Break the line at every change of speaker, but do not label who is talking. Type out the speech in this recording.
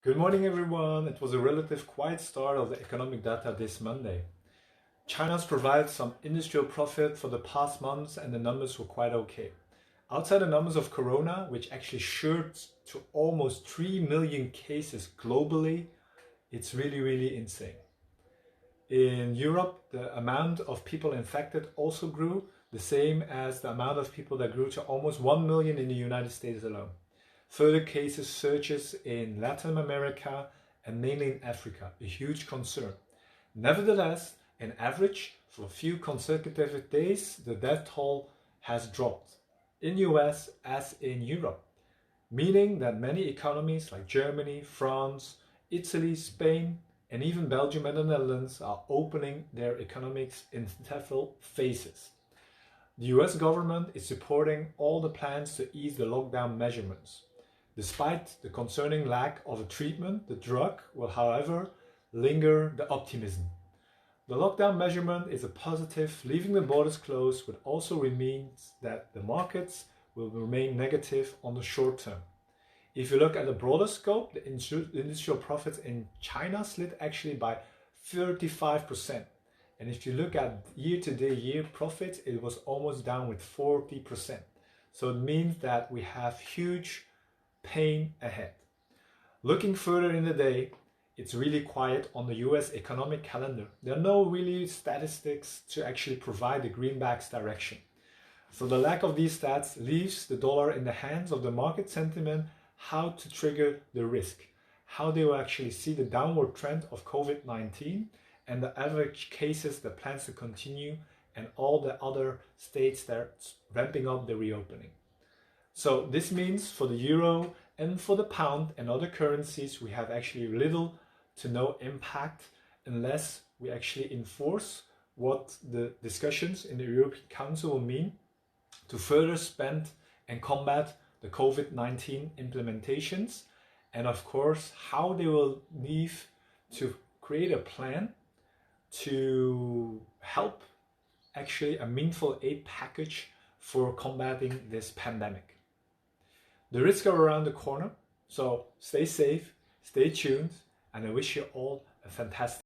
Good morning, everyone. It was a relative quiet start of the economic data this Monday. China's provided some industrial profit for the past months and the numbers were quite okay. Outside the numbers of Corona, which actually surged to almost 3 million cases globally, it's really insane. In Europe, the amount of people infected also grew, the same as the amount of people that grew to almost 1 million in the United States alone. Further cases surges in Latin America and mainly in Africa, a huge concern. Nevertheless, in average, for a few consecutive days, the death toll has dropped in US as in Europe, meaning that many economies like Germany, France, Italy, Spain, and even Belgium and the Netherlands are opening their economics in several phases. The US government is supporting all the plans to ease the lockdown measurements. Despite the concerning lack of a treatment, the drug will, however, linger the optimism. The lockdown measurement is a positive. Leaving the borders closed would also means that the markets will remain negative on the short term. If you look at the broader scope, the industrial profits in China slid actually by 35%. And if you look at year-to-date profits, it was almost down with 40%. So it means that we have huge pain ahead. Looking further in the day, it's really quiet on the US economic calendar. There are no really statistics to actually provide the greenback's direction. So the lack of these stats leaves the dollar in the hands of the market sentiment how to trigger the risk, how they will actually see the downward trend of COVID-19 and the average cases that plans to continue and all the other states that are ramping up the reopening. So this means for the euro and for the pound and other currencies, we have actually little to no impact unless we actually enforce what the discussions in the European Council will mean to further spend and combat the COVID-19 implementations, and of course how they will need to create a plan to help actually a meaningful aid package for combating this pandemic. The risks are around the corner, so stay safe, stay tuned, and I wish you all a fantastic